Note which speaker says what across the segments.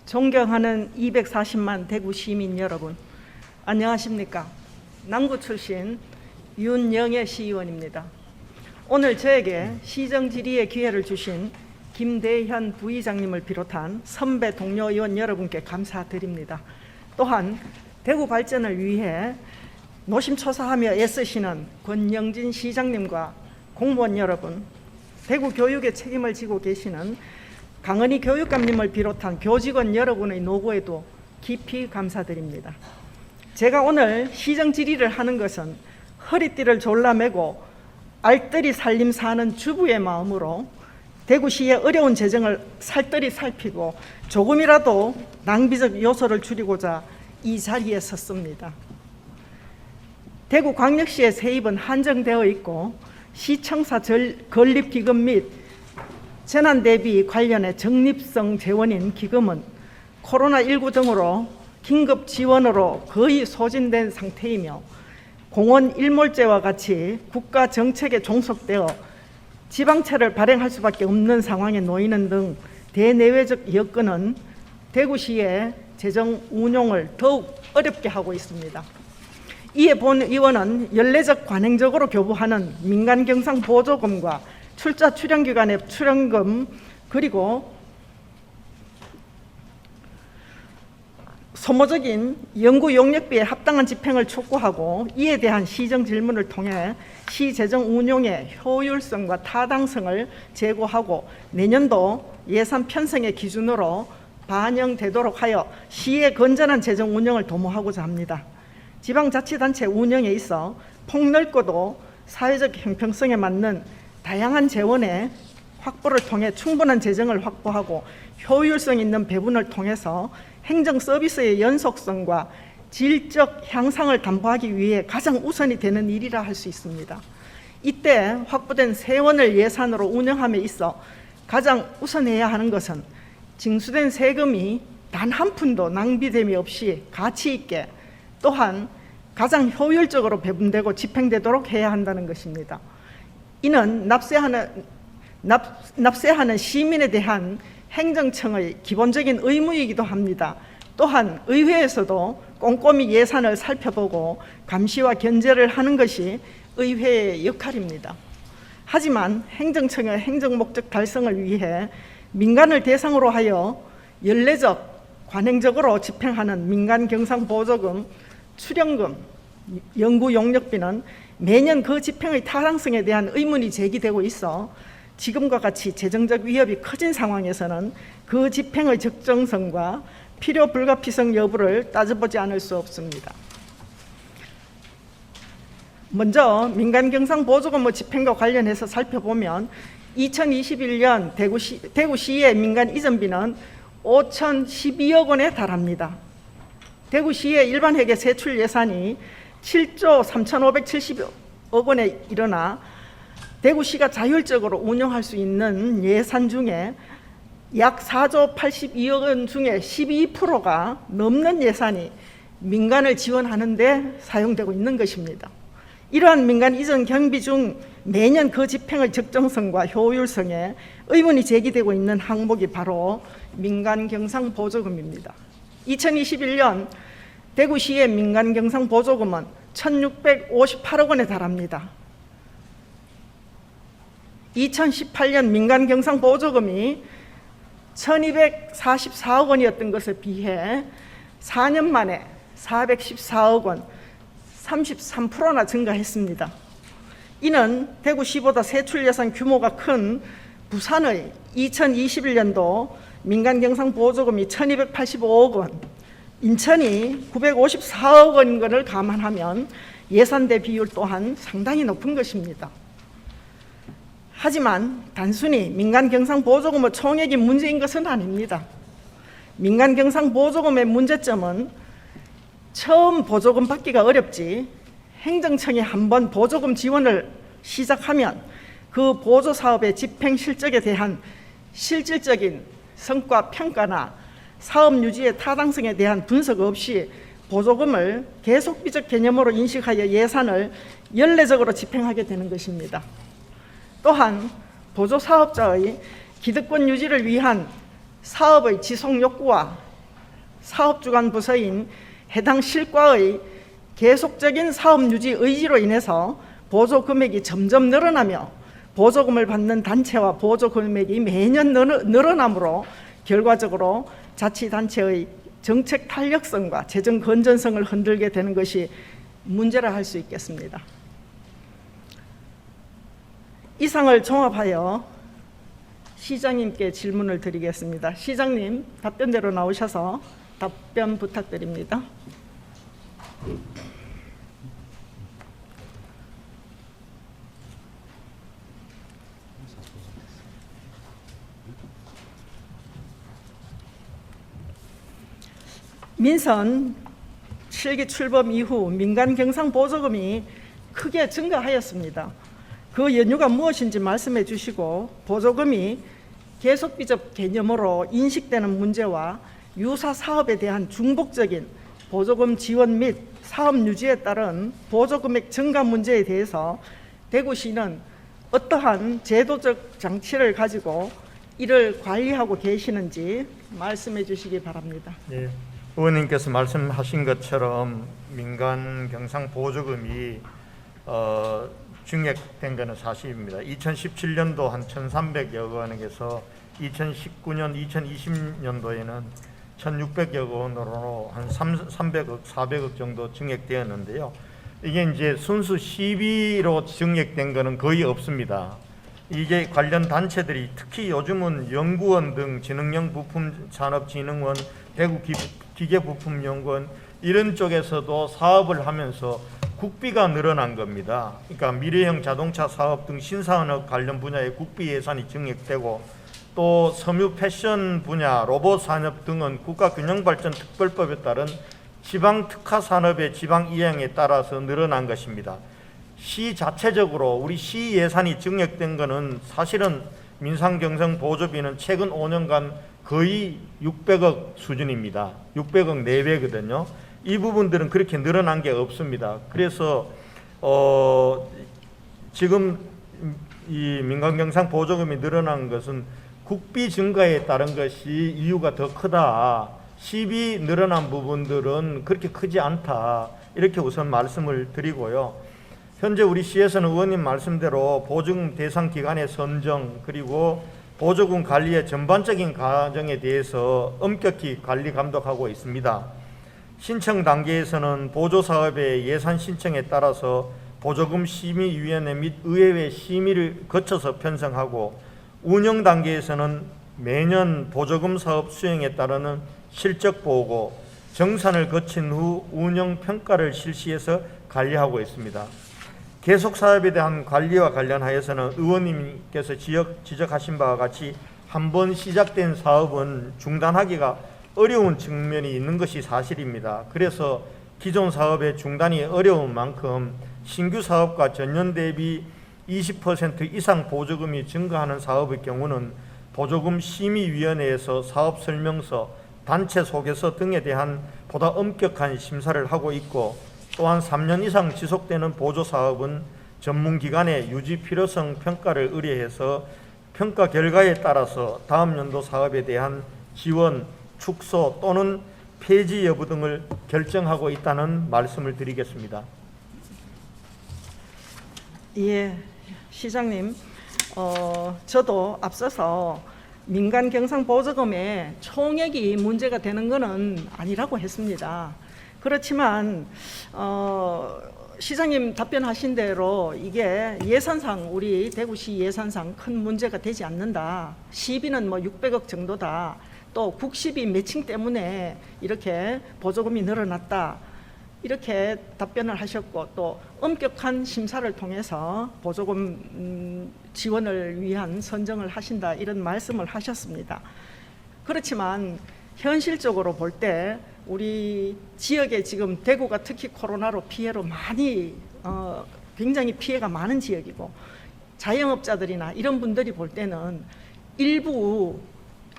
Speaker 1: 존경하는 240만 대구 시민 여러분, 안녕하십니까? 남구 출신 윤영애 시의원입니다. 오늘 저에게 시정질의의 기회를 주신 김대현 부의장님을 비롯한 선배 동료 의원 여러분께 감사드립니다. 또한 대구 발전을 위해 노심초사하며 애쓰시는 권영진 시장님과 공무원 여러분, 대구 교육의 책임을 지고 계시는 강은희 교육감님을 비롯한 교직원 여러분의 노고에도 깊이 감사드립니다. 제가 오늘 시정질의를 하는 것은 허리띠를 졸라매고 알뜰히 살림 사는 주부의 마음으로 대구시의 어려운 재정을 살뜰히 살피고 조금이라도 낭비적 요소를 줄이고자 이 자리에 섰습니다. 대구광역시의 세입은 한정되어 있고 시청사 건립기금 및 재난 대비 관련의 적립성 재원인 기금은 코로나19 등으로 긴급 지원으로 거의 소진된 상태이며 공원 일몰제와 같이 국가 정책에 종속되어 지방채를 발행할 수밖에 없는 상황에 놓이는 등 대내외적 여건은 대구시의 재정 운용을 더욱 어렵게 하고 있습니다. 이에 본 의원은 연례적 관행적으로 교부하는 민간경상 보조금과 출자 출연기관의 출연금 그리고 소모적인 연구 용역비의 합당한 집행을 촉구하고 이에 대한 시정 질문을 통해 시 재정 운용의 효율성과 타당성을 제고하고 내년도 예산 편성의 기준으로 반영되도록 하여 시의 건전한 재정 운영을 도모하고자 합니다. 지방자치단체 운영에 있어 폭넓고도 사회적 형평성에 맞는 다양한 재원의 확보를 통해 충분한 재정을 확보하고 효율성 있는 배분을 통해서 행정 서비스의 연속성과 질적 향상을 담보하기 위해 가장 우선이 되는 일이라 할 수 있습니다. 이때 확보된 세원을 예산으로 운영함에 있어 가장 우선해야 하는 것은 징수된 세금이 단 한 푼도 낭비됨이 없이 가치 있게 또한 가장 효율적으로 배분되고 집행되도록 해야 한다는 것입니다. 이는 납세하는 시민에 대한 행정청의 기본적인 의무이기도 합니다. 또한 의회에서도 꼼꼼히 예산을 살펴보고 감시와 견제를 하는 것이 의회의 역할입니다. 하지만 행정청의 행정 목적 달성을 위해 민간을 대상으로 하여 연례적, 관행적으로 집행하는 민간 경상 보조금, 출연금, 연구 용역비는 매년 그 집행의 타당성에 대한 의문이 제기되고 있어 지금과 같이 재정적 위협이 커진 상황에서는 그 집행의 적정성과 필요 불가피성 여부를 따져보지 않을 수 없습니다. 먼저 민간 경상 보조금 집행과 관련해서 살펴보면 2021년 대구시의 민간 이전비는 5,012억 원에 달합니다. 대구시의 일반 회계 세출 예산이 7조 3,570억 원에 일어나 대구시가 자율적으로 운영할 수 있는 예산 중에 약 4조 82억 원 중에 12%가 넘는 예산이 민간을 지원하는 데 사용되고 있는 것입니다. 이러한 민간 이전 경비 중 매년 그 집행의 적정성과 효율성에 의문이 제기되고 있는 항목이 바로 민간 경상 보조금입니다. 2021년 대구시의 민간 경상 보조금은 1,658억 원에 달합니다. 2018년 민간 경상 보조금이 1,244억 원이었던 것에 비해 4년 만에 414억 원, 33%나 증가했습니다. 이는 대구시보다 세출 예산 규모가 큰 부산의 2021년도 민간 경상 보조금이 1,285억 원, 인천이 954억 원인 것을 감안하면 예산대 비율 또한 상당히 높은 것입니다. 하지만 단순히 민간 경상 보조금의 총액이 문제인 것은 아닙니다. 민간 경상 보조금의 문제점은 처음 보조금 받기가 어렵지 행정청이 한번 보조금 지원을 시작하면 그 보조 사업의 집행 실적에 대한 실질적인 성과 평가나 사업 유지의 타당성에 대한 분석 없이 보조금을 계속비적 개념으로 인식하여 예산을 연례적으로 집행하게 되는 것입니다. 또한 보조사업자의 기득권 유지를 위한 사업의 지속 욕구와 사업주관 부서인 해당 실과의 계속적인 사업 유지 의지로 인해서 보조 금액이 점점 늘어나며 보조금을 받는 단체와 보조 금액이 매년 늘어나므로 결과적으로 자치단체의 정책 탄력성과 재정 건전성을 흔들게 되는 것이 문제라 할 수 있겠습니다. 이상을 종합하여 시장님께 질문을 드리겠습니다. 시장님, 답변대로 나오셔서 답변 부탁드립니다. 민선 7기 출범 이후 민간 경상 보조금이 크게 증가하였습니다. 그 연유가 무엇인지 말씀해 주시고, 보조금이 계속비적 개념으로 인식되는 문제와 유사 사업에 대한 중복적인 보조금 지원 및 사업 유지에 따른 보조금액 증가 문제에 대해서 대구시는 어떠한 제도적 장치를 가지고 이를 관리하고 계시는지 말씀해 주시기 바랍니다.
Speaker 2: 네, 의원님께서 말씀하신 것처럼 민간 경상 보조금이 증액된 것은 사실입니다. 2017년도 한 1,300여 원에서 2019년, 2020년도에는 1,600여 원으로 한 300억, 400억 정도 증액되었는데요. 이게 이제 순수 시비로 증액된 것은 거의 없습니다. 이게 관련 단체들이 특히 요즘은 연구원 등 지능형 부품 산업진흥원, 대구 기계부품연구원 이런 쪽에서도 사업을 하면서 국비가 늘어난 겁니다. 그러니까 미래형 자동차 사업 등 신산업 관련 분야의 국비 예산이 증액되고, 또 섬유 패션 분야, 로봇 산업 등은 국가균형발전특별법에 따른 지방 특화 산업의 지방 이행에 따라서 늘어난 것입니다. 시 자체적으로 우리 시 예산이 증액된 것은 사실은 민상경상 보조비는 최근 5년간 거의 600억 수준입니다. 600억 4배거든요. 이 부분들은 그렇게 늘어난 게 없습니다. 그래서 지금 이 민간경상 보조금이 늘어난 것은 국비 증가에 따른 것이 이유가 더 크다. 시비 늘어난 부분들은 그렇게 크지 않다. 이렇게 우선 말씀을 드리고요. 현재 우리 시에서는 의원님 말씀대로 보조금 대상 기관의 선정, 그리고 보조금 관리의 전반적인 과정에 대해서 엄격히 관리 감독하고 있습니다. 신청 단계에서는 보조사업의 예산 신청에 따라서 보조금 심의위원회 및 의회의 심의를 거쳐서 편성하고, 운영 단계에서는 매년 보조금 사업 수행에 따르는 실적 보고, 정산을 거친 후 운영 평가를 실시해서 관리하고 있습니다. 계속 사업에 대한 관리와 관련하여서는 의원님께서 지적하신 바와 같이 한번 시작된 사업은 중단하기가 어려운 측면이 있는 것이 사실입니다. 그래서 기존 사업의 중단이 어려운 만큼 신규 사업과 전년 대비 20% 이상 보조금이 증가하는 사업의 경우는 보조금 심의위원회에서 사업 설명서, 단체 소개서 등에 대한 보다 엄격한 심사를 하고 있고, 또한 3년 이상 지속되는 보조 사업은 전문기관의 유지 필요성 평가를 의뢰해서 평가 결과에 따라서 다음 연도 사업에 대한 지원, 축소 또는 폐지 여부 등을 결정하고 있다는 말씀을 드리겠습니다.
Speaker 1: 예, 시장님, 저도 앞서서 민간 경상 보조금의 총액이 문제가 되는 것은 아니라고 했습니다. 그렇지만 시장님 답변하신 대로 이게 예산상, 우리 대구시 예산상 큰 문제가 되지 않는다. 시비는 600억 정도다. 또 국시비 매칭 때문에 이렇게 보조금이 늘어났다. 이렇게 답변을 하셨고, 또 엄격한 심사를 통해서 보조금 지원을 위한 선정을 하신다, 이런 말씀을 하셨습니다. 그렇지만 현실적으로 볼 때 우리 지역에 지금 대구가 특히 코로나로 피해로 많이 굉장히 피해가 많은 지역이고, 자영업자들이나 이런 분들이 볼 때는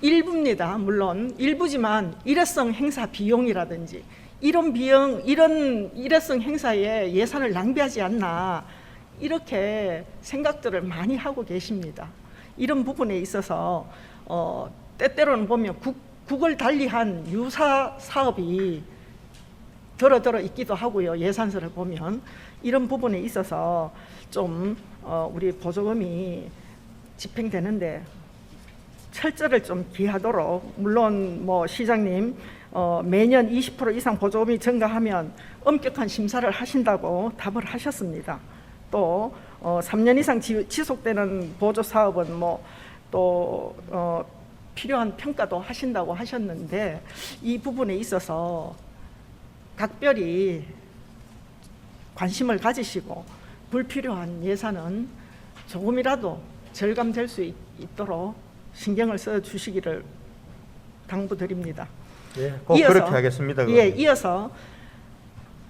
Speaker 1: 일부입니다. 물론 일부지만 일회성 행사 비용이라든지 이런 일회성 행사에 예산을 낭비하지 않나, 이렇게 생각들을 많이 하고 계십니다. 이런 부분에 있어서 때때로는 보면 국을 달리한 유사 사업이 들어 있기도 하고요. 예산서를 보면 이런 부분에 있어서 좀 우리 보조금이 집행되는데 철저를 좀 기하도록, 물론 뭐 시장님 매년 20% 이상 보조금이 증가하면 엄격한 심사를 하신다고 답을 하셨습니다. 또 3년 이상 지속되는 보조 사업은 뭐 또 필요한 평가도 하신다고 하셨는데 이 부분에 있어서 각별히 관심을 가지시고 불필요한 예산은 조금이라도 절감될 수 있도록 신경을 써 주시기를 당부드립니다.
Speaker 2: 예, 꼭 그렇게 하겠습니다.
Speaker 1: 예, 이어서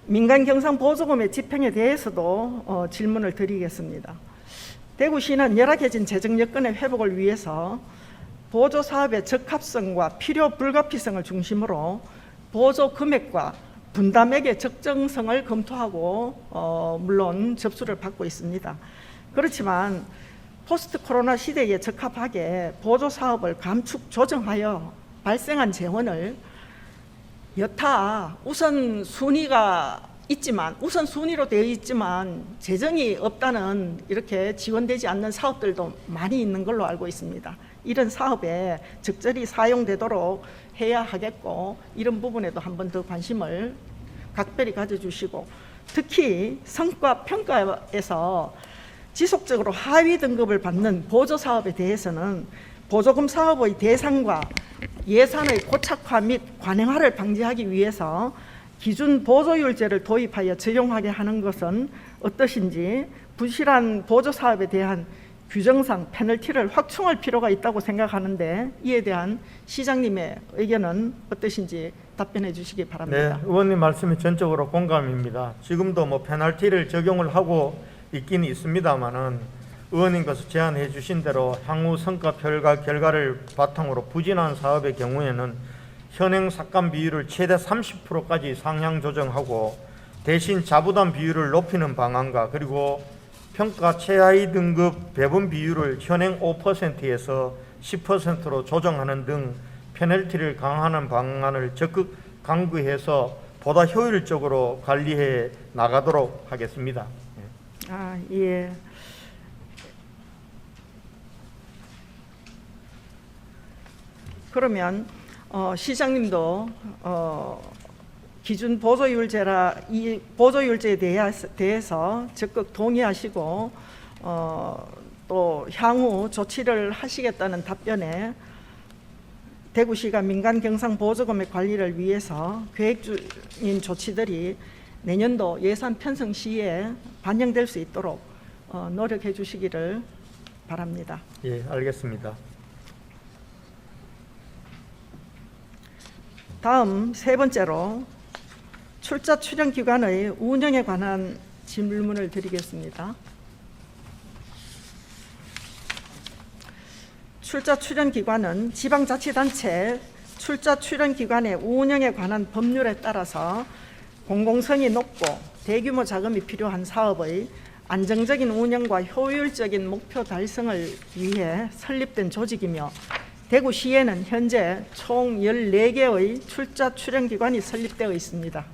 Speaker 1: 민간 경상 보조금의 집행에 대해서도 질문을 드리겠습니다. 대구시는 열악해진 재정 여건의 회복을 위해서 보조 사업의 적합성과 필요 불가피성을 중심으로 보조 금액과 분담액의 적정성을 검토하고 물론 접수를 받고 있습니다. 그렇지만 포스트 코로나 시대에 적합하게 보조 사업을 감축 조정하여 발생한 재원을 여타 우선순위로 되어 있지만 재정이 없다는 이렇게 지원되지 않는 사업들도 많이 있는 걸로 알고 있습니다. 이런 사업에 적절히 사용되도록 해야 하겠고 이런 부분에도 한 번 더 관심을 각별히 가져주시고 특히 성과 평가에서 지속적으로 하위 등급을 받는 보조 사업에 대해서는 보조금 사업의 대상과 예산의 고착화 및 관행화를 방지하기 위해서 기준 보조율제를 도입하여 적용하게 하는 것은 어떠신지, 부실한 보조 사업에 대한 규정상 페널티를 확충할 필요가 있다고 생각하는데 이에 대한 시장님의 의견은 어떠신지 답변해 주시기 바랍니다.
Speaker 2: 네, 의원님 말씀이 전적으로 공감입니다. 지금도 뭐 페널티를 적용을 하고 있긴 있습니다만은 의원님께서 제안해 주신 대로 향후 성과 결과를 바탕으로 부진한 사업의 경우에는 현행 삭감 비율을 최대 30%까지 상향 조정하고 대신 자부담 비율을 높이는 방안과 그리고 평가 최하위 등급 배분 비율을 현행 5%에서 10%로 조정하는 등 페널티를 강화하는 방안을 적극 강구해서 보다 효율적으로 관리해 나가도록 하겠습니다.
Speaker 1: 예. 그러면 시장님도 기준 이 보조율제에 대해서 적극 동의하시고 또 향후 조치를 하시겠다는 답변에 대구시가 민간 경상 보조금의 관리를 위해서 계획 중인 조치들이 내년도 예산 편성 시에 반영될 수 있도록 노력해 주시기를 바랍니다.
Speaker 2: 예, 알겠습니다.
Speaker 1: 다음 세 번째로 출자 출연 기관의 운영에 관한 질문을 드리겠습니다. 출자 출연 기관은 지방자치단체 출자 출연 기관의 운영에 관한 법률에 따라서 공공성이 높고 대규모 자금이 필요한 사업의 안정적인 운영과 효율적인 목표 달성을 위해 설립된 조직이며 대구시에는 현재 총 14개의 출자 출연 기관이 설립되어 있습니다.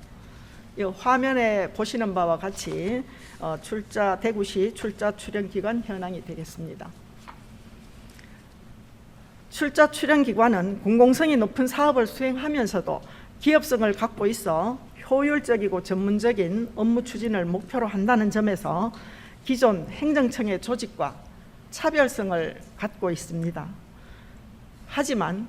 Speaker 1: 이 화면에 보시는 바와 같이 대구시 출자 출연 기관 현황이 되겠습니다. 출자 출연 기관은 공공성이 높은 사업을 수행하면서도 기업성을 갖고 있어 효율적이고 전문적인 업무 추진을 목표로 한다는 점에서 기존 행정청의 조직과 차별성을 갖고 있습니다. 하지만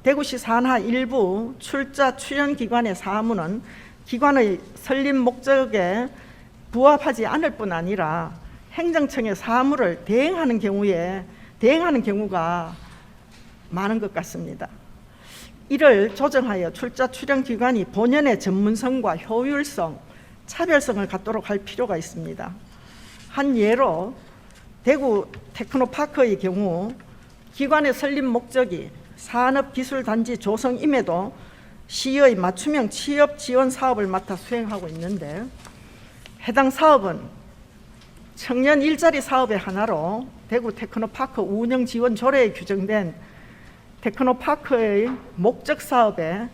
Speaker 1: 대구시 산하 일부 출자 출연 기관의 사무는 기관의 설립 목적에 부합하지 않을 뿐 아니라 행정청의 사무를 대행하는 경우가 많은 것 같습니다. 이를 조정하여 출자 출연 기관이 본연의 전문성과 효율성, 차별성을 갖도록 할 필요가 있습니다. 한 예로 대구 테크노파크의 경우 기관의 설립 목적이 산업기술단지 조성임에도 시의 맞춤형 취업 지원 사업을 맡아 수행하고 있는데 해당 사업은 청년 일자리 사업의 하나로 대구 테크노파크 운영 지원 조례에 규정된 테크노파크의 목적 사업에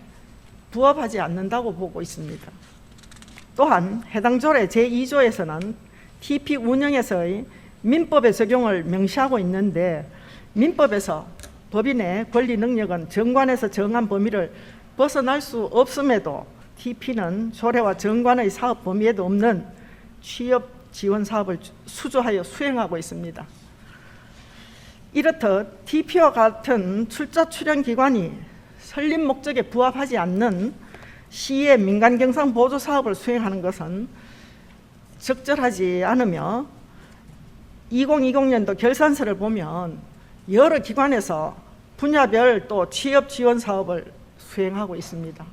Speaker 1: 부합하지 않는다고 보고 있습니다. 또한 해당 조례 제2조에서는 TP 운영에서의 민법의 적용을 명시하고 있는데, 민법에서 법인의 권리 능력은 정관에서 정한 범위를 벗어날 수 없음에도 TP는 조례와 정관의 사업 범위에도 없는 취업 지원 사업을 수주하여 수행하고 있습니다. 이렇듯 TP와 같은 출자 출연 기관이 설립 목적에 부합하지 않는 시의 민간 경상 보조 사업을 수행하는 것은 적절하지 않으며, 2020년도 결산서를 보면 여러 기관에서 분야별 또 취업 지원 사업을 수행하고 있습니다.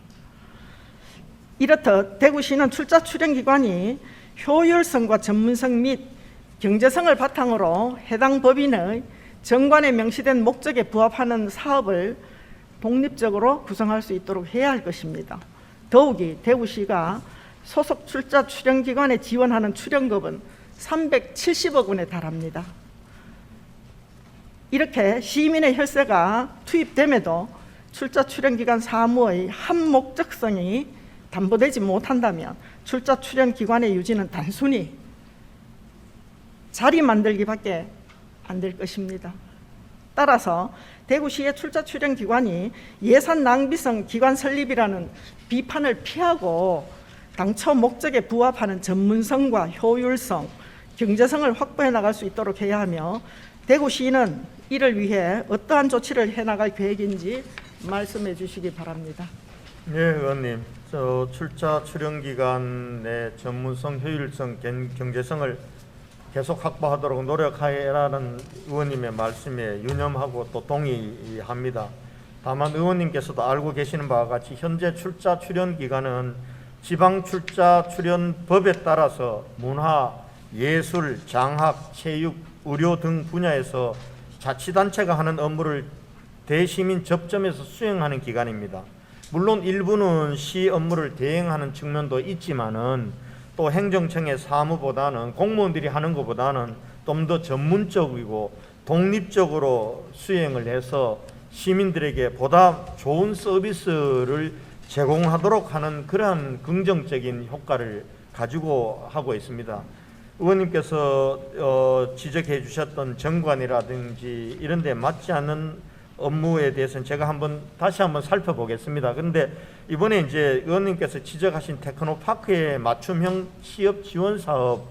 Speaker 1: 이렇듯 대구시는 출자 출연 기관이 효율성과 전문성 및 경제성을 바탕으로 해당 법인의 정관에 명시된 목적에 부합하는 사업을 독립적으로 구성할 수 있도록 해야 할 것입니다. 더욱이 대구시가 소속 출자 출연 기관에 지원하는 출연금은 370억 원에 달합니다. 이렇게 시민의 혈세가 투입됨에도 출자 출연 기관 사무의 한 목적성이 담보되지 못한다면 출자 출연 기관의 유지는 단순히 자리 만들기밖에 안 될 것입니다. 따라서 대구시의 출자 출연 기관이 예산 낭비성 기관 설립이라는 비판을 피하고 당초 목적에 부합하는 전문성과 효율성, 경제성을 확보해 나갈 수 있도록 해야 하며, 대구시는 이를 위해 어떠한 조치를 해나갈 계획인지 말씀해 주시기 바랍니다.
Speaker 2: 네, 의원님. 출자 출연 기관의 전문성, 효율성, 경제성을 계속 확보하도록 노력하라는 의원님의 말씀에 유념하고 또 동의합니다. 다만 의원님께서도 알고 계시는 바와 같이 현재 출자 출연 기관은 지방 출자 출연법에 따라서 문화, 예술, 장학, 체육, 의료 등 분야에서 자치단체가 하는 업무를 대시민 접점에서 수행하는 기관입니다. 물론 일부는 시 업무를 대행하는 측면도 있지만은 또 행정청의 사무보다는, 공무원들이 하는 것보다는 좀 더 전문적이고 독립적으로 수행을 해서 시민들에게 보다 좋은 서비스를 제공하도록 하는 그러한 긍정적인 효과를 가지고 하고 있습니다. 의원님께서 지적해 주셨던 정관이라든지 이런 데 맞지 않는 업무에 대해서는 제가 다시 한번 살펴보겠습니다. 그런데 이번에 이제 의원님께서 지적하신 테크노파크의 맞춤형 취업 지원 사업,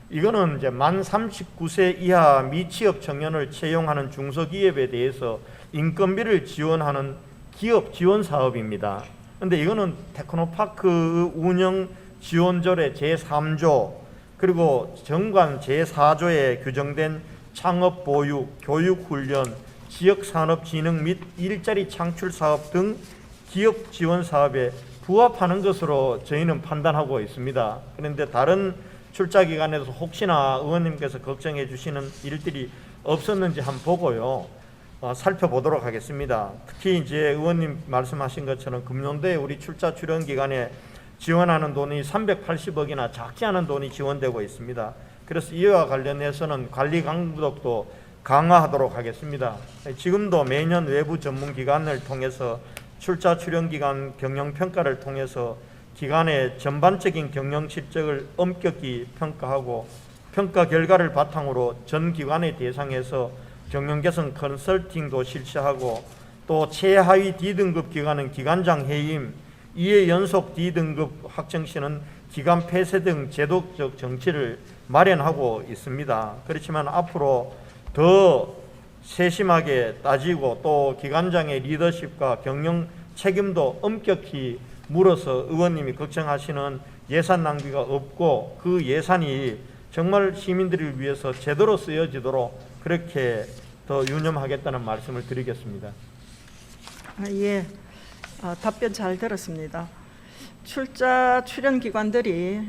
Speaker 2: 이거는 이제 만 39세 이하 미취업 청년을 채용하는 중소기업에 대해서 인건비를 지원하는 기업 지원 사업입니다. 그런데 이거는 테크노파크 운영 지원조례 제3조 그리고 정관 제4조에 규정된 창업 보육, 교육 훈련, 지역산업진흥 및 일자리 창출 사업 등 기업 지원 사업에 부합하는 것으로 저희는 판단하고 있습니다. 그런데 다른 출자기관에서 혹시나 의원님께서 걱정해 주시는 일들이 없었는지 한번 보고요, 살펴보도록 하겠습니다. 특히 이제 의원님 말씀하신 것처럼 금년도에 우리 출자 출연 기관에 지원하는 돈이 380억이나 작지 않은 돈이 지원되고 있습니다. 그래서 이와 관련해서는 관리 감독도 강화하도록 하겠습니다. 지금도 매년 외부 전문기관을 통해서 출자 출연기관 경영평가를 통해서 기관의 전반적인 경영 실적을 엄격히 평가하고, 평가 결과를 바탕으로 전 기관의 대상에서 경영 개선 컨설팅도 실시하고, 또 최하위 D등급 기관은 기관장 해임, 2회 연속 D등급 확정 시는 기관 폐쇄 등 제도적 정치를 마련하고 있습니다. 그렇지만 앞으로 더 세심하게 따지고 또 기관장의 리더십과 경영 책임도 엄격히 물어서 의원님이 걱정하시는 예산 낭비가 없고 그 예산이 정말 시민들을 위해서 제대로 쓰여지도록 그렇게 더 유념하겠다는 말씀을 드리겠습니다.
Speaker 1: 예, 답변 잘 들었습니다. 출자 출연 기관들이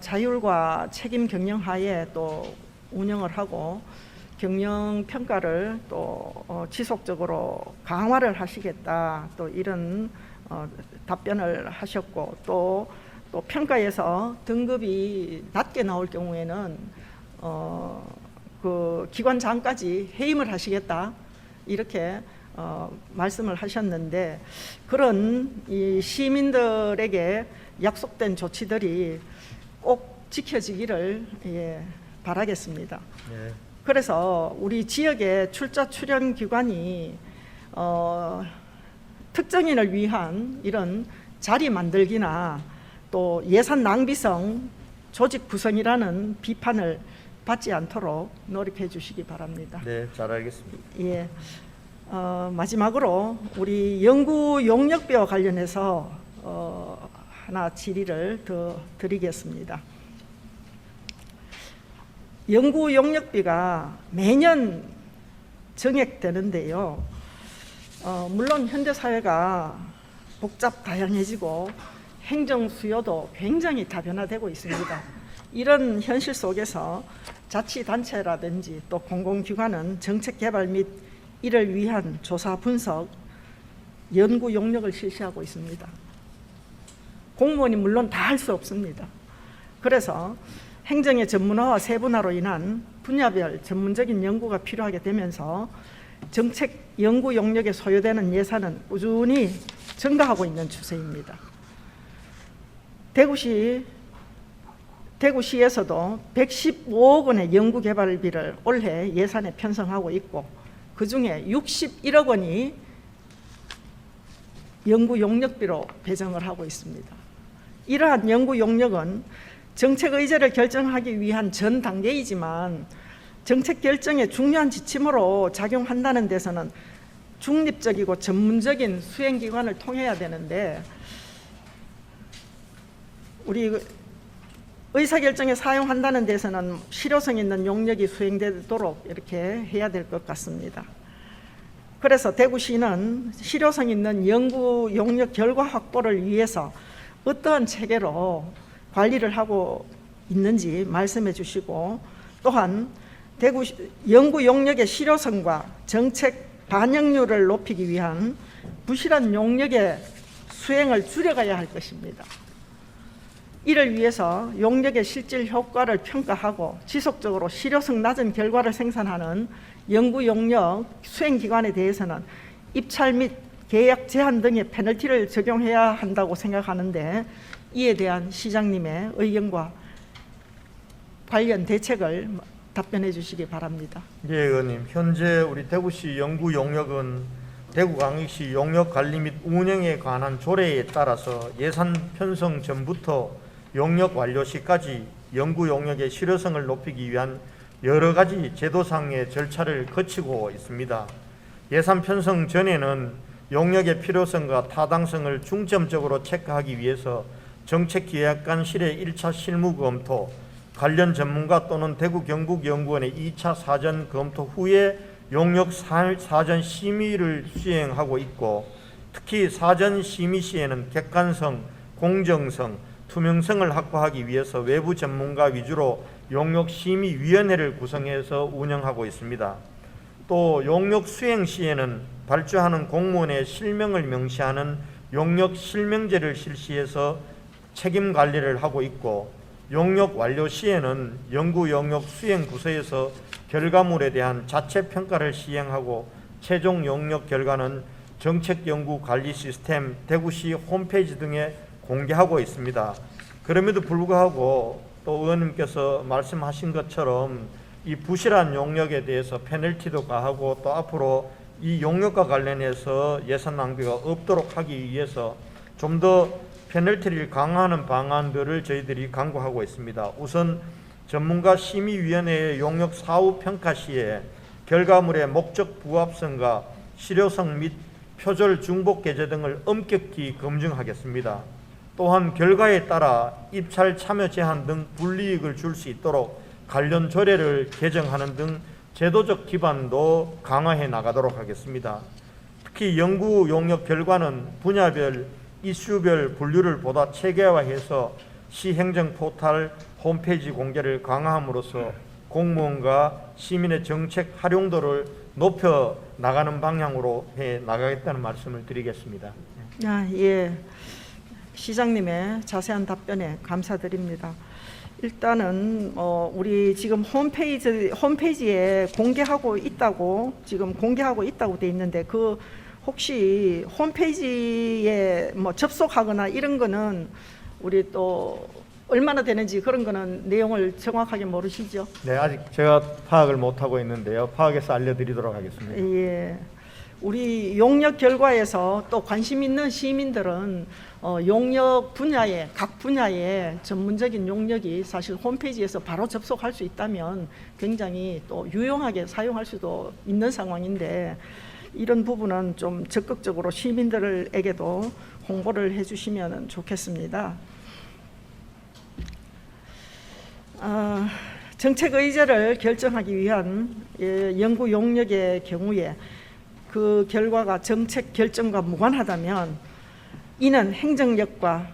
Speaker 1: 자율과 책임 경영 하에 또 운영을 하고 경영 평가를 또 지속적으로 강화를 하시겠다, 또 이런 답변을 하셨고, 또 평가에서 등급이 낮게 나올 경우에는 그 기관장까지 해임을 하시겠다, 이렇게 말씀을 하셨는데 그런 이 시민들에게 약속된 조치들이 꼭 지켜지기를 바라겠습니다.
Speaker 2: 네.
Speaker 1: 그래서 우리 지역의 출자 출연 기관이 특정인을 위한 이런 자리 만들기나 또 예산 낭비성 조직 구성이라는 비판을 받지 않도록 노력해 주시기 바랍니다.
Speaker 2: 네, 잘 알겠습니다.
Speaker 1: 예. 마지막으로 우리 연구 용역비와 관련해서 하나 질의를 더 드리겠습니다. 연구 용역비가 매년 정액되는데요. 물론 현대 사회가 복잡 다양해지고 행정 수요도 굉장히 다변화되고 있습니다. 이런 현실 속에서 자치단체라든지 또 공공기관은 정책 개발 및 이를 위한 조사 분석, 연구 용역을 실시하고 있습니다. 공무원이 물론 다 할 수 없습니다. 그래서 행정의 전문화와 세분화로 인한 분야별 전문적인 연구가 필요하게 되면서 정책 연구 용역에 소요되는 예산은 꾸준히 증가하고 있는 추세입니다. 대구시에서도 115억 원의 연구개발비를 올해 예산에 편성하고 있고 그 중에 61억 원이 연구 용역비로 배정을 하고 있습니다. 이러한 연구 용역은 정책 의제를 결정하기 위한 전 단계이지만 정책 결정의 중요한 지침으로 작용한다는 데서는 중립적이고 전문적인 수행기관을 통해야 되는데 우리 의사결정에 사용한다는 데서는 실효성 있는 용역이 수행되도록 이렇게 해야 될 것 같습니다. 그래서 대구시는 실효성 있는 연구 용역 결과 확보를 위해서 어떠한 체계로 관리를 하고 있는지 말씀해 주시고 또한 대구 연구 용역의 실효성과 정책 반영률을 높이기 위한 부실한 용역의 수행을 줄여가야 할 것입니다. 이를 위해서 용역의 실질 효과를 평가하고 지속적으로 실효성 낮은 결과를 생산하는 연구 용역 수행기관에 대해서는 입찰 및 계약 제한 등의 페널티를 적용해야 한다고 생각하는데 이에 대한 시장님의 의견과 관련 대책을 답변해 주시기 바랍니다.
Speaker 2: 예, 의원님. 현재 우리 대구시 연구 용역은 대구광역시 용역 관리 및 운영에 관한 조례에 따라서 예산 편성 전부터 용역 완료 시까지 연구 용역의 실효성을 높이기 위한 여러 가지 제도상의 절차를 거치고 있습니다. 예산 편성 전에는 용역의 필요성과 타당성을 중점적으로 체크하기 위해서 정책기획관실의 1차 실무 검토, 관련 전문가 또는 대구 경북연구원의 2차 사전 검토 후에 용역 사전 심의를 수행하고 있고 특히 사전 심의 시에는 객관성, 공정성, 투명성을 확보하기 위해서 외부 전문가 위주로 용역심의위원회를 구성해서 운영하고 있습니다. 또 용역 수행 시에는 발주하는 공무원의 실명을 명시하는 용역 실명제를 실시해서 책임 관리를 하고 있고 용역 완료 시에는 연구 용역 수행 부서에서 결과물에 대한 자체 평가를 시행하고 최종 용역 결과는 정책 연구 관리 시스템 대구시 홈페이지 등에 공개하고 있습니다. 그럼에도 불구하고 또 의원님께서 말씀하신 것처럼 이 부실한 용역에 대해서 페널티도 가하고 또 앞으로 이 용역과 관련해서 예산 낭비가 없도록 하기 위해서 좀 더 페널티를 강화하는 방안들을 저희들이 강구하고 있습니다. 우선 전문가 심의위원회의 용역 사후 평가 시에 결과물의 목적 부합성과 실효성 및 표절 중복 게재 등을 엄격히 검증하겠습니다. 또한 결과에 따라 입찰 참여 제한 등 불이익을 줄 수 있도록 관련 조례를 개정하는 등 제도적 기반도 강화해 나가도록 하겠습니다. 특히 연구 용역 결과는 분야별, 이슈별 분류를 보다 체계화해서 시행정 포털 홈페이지 공개를 강화함으로써 공무원과 시민의 정책 활용도를 높여 나가는 방향으로 해 나가겠다는 말씀을 드리겠습니다.
Speaker 1: 예, 시장님의 자세한 답변에 감사드립니다. 일단은 우리 지금 홈페이지에 공개하고 있다고 돼 있는데 그 혹시 홈페이지에 뭐 접속하거나 이런 거는 우리 또 얼마나 되는지 그런 거는 내용을 정확하게 모르시죠?
Speaker 2: 네, 아직 제가 파악을 못하고 있는데요. 파악해서 알려드리도록 하겠습니다.
Speaker 1: 예. 우리 용역 결과에서 또 관심 있는 시민들은 용역 분야에 각 분야에 전문적인 용역이 사실 홈페이지에서 바로 접속할 수 있다면 굉장히 또 유용하게 사용할 수도 있는 상황인데 이런 부분은 좀 적극적으로 시민들에게도 홍보를 해주시면 좋겠습니다. 정책 의제를 결정하기 위한 연구 용역의 경우에 그 결과가 정책 결정과 무관하다면 이는 행정력과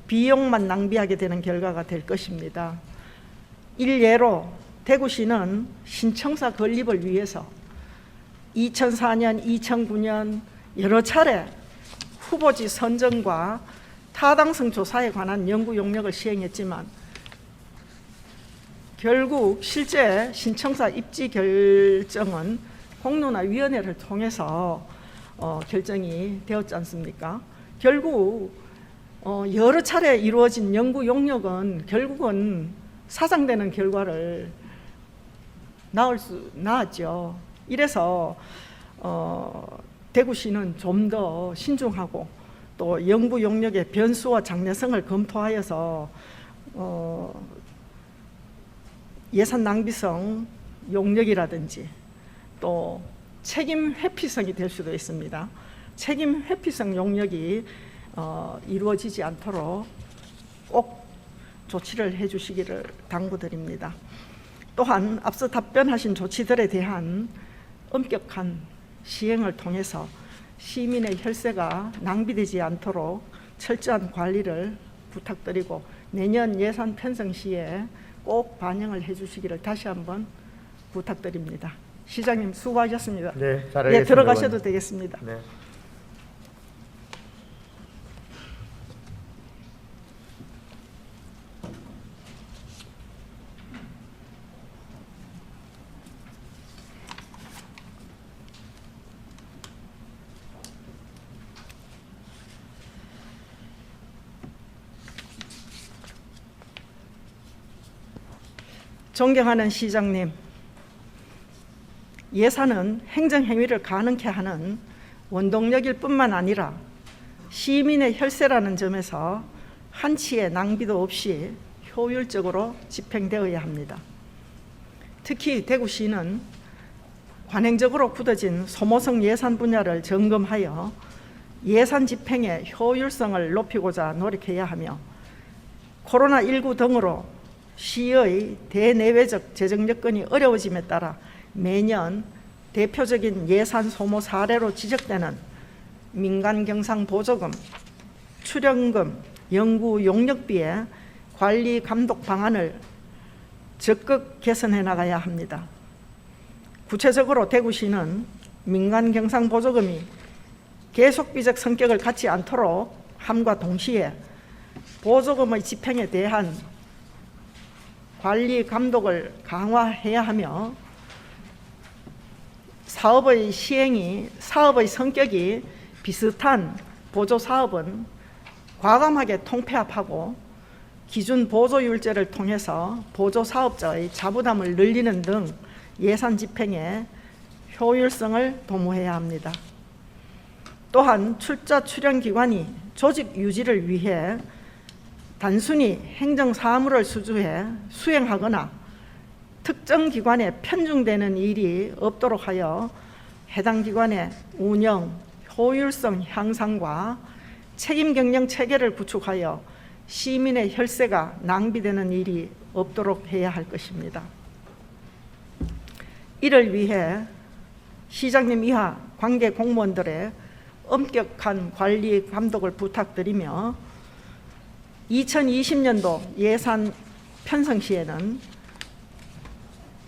Speaker 1: 비용만 낭비하게 되는 결과가 될 것입니다. 일례로 대구시는 신청사 건립을 위해서 2004년, 2009년 여러 차례 후보지 선정과 타당성 조사에 관한 연구 용역을 시행했지만 결국 실제 신청사 입지 결정은 공론화위원회를 통해서 결정이 되었지 않습니까? 결국 여러 차례 이루어진 연구 용역은 결국은 사장되는 결과를 낳았죠. 이래서 대구시는 좀 더 신중하고 또 연구 용역의 변수와 장래성을 검토하여서 예산 낭비성 용역이라든지 또 책임 회피성이 될 수도 있습니다. 책임 회피성 용역이 이루어지지 않도록 꼭 조치를 해주시기를 당부드립니다. 또한 앞서 답변하신 조치들에 대한 엄격한 시행을 통해서 시민의 혈세가 낭비되지 않도록 철저한 관리를 부탁드리고 내년 예산 편성 시에 꼭 반영을 해주시기를 다시 한번 부탁드립니다. 시장님 수고하셨습니다.
Speaker 2: 네, 잘 알겠습니다.
Speaker 1: 예, 들어가셔도 되겠습니다.
Speaker 2: 네.
Speaker 1: 존경하는 시장님, 예산은 행정행위를 가능케 하는 원동력일 뿐만 아니라 시민의 혈세라는 점에서 한치의 낭비도 없이 효율적으로 집행되어야 합니다. 특히 대구시는 관행적으로 굳어진 소모성 예산 분야를 점검하여 예산 집행의 효율성을 높이고자 노력해야 하며 코로나19 등으로 시의 대내외적 재정 여건이 어려워짐에 따라 매년 대표적인 예산 소모 사례로 지적되는 민간 경상 보조금, 출연금, 연구 용역비의 관리 감독 방안을 적극 개선해 나가야 합니다. 구체적으로 대구시는 민간 경상 보조금이 계속비적 성격을 갖지 않도록 함과 동시에 보조금의 집행에 대한 관리 감독을 강화해야 하며 사업의 성격이 비슷한 보조 사업은 과감하게 통폐합하고 기준 보조율제를 통해서 보조 사업자의 자부담을 늘리는 등 예산 집행에 효율성을 도모해야 합니다. 또한 출자 출연 기관이 조직 유지를 위해 단순히 행정 사무를 수행하거나 특정 기관에 편중되는 일이 없도록 하여 해당 기관의 운영, 효율성 향상과 책임 경영 체계를 구축하여 시민의 혈세가 낭비되는 일이 없도록 해야 할 것입니다. 이를 위해 시장님 이하 관계 공무원들의 엄격한 관리 감독을 부탁드리며 2020년도 예산 편성 시에는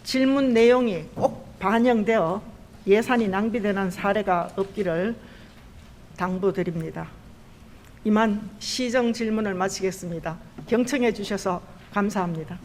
Speaker 1: 질문 내용이 꼭 반영되어 예산이 낭비되는 사례가 없기를 당부드립니다. 이만 시정 질문을 마치겠습니다. 경청해 주셔서 감사합니다.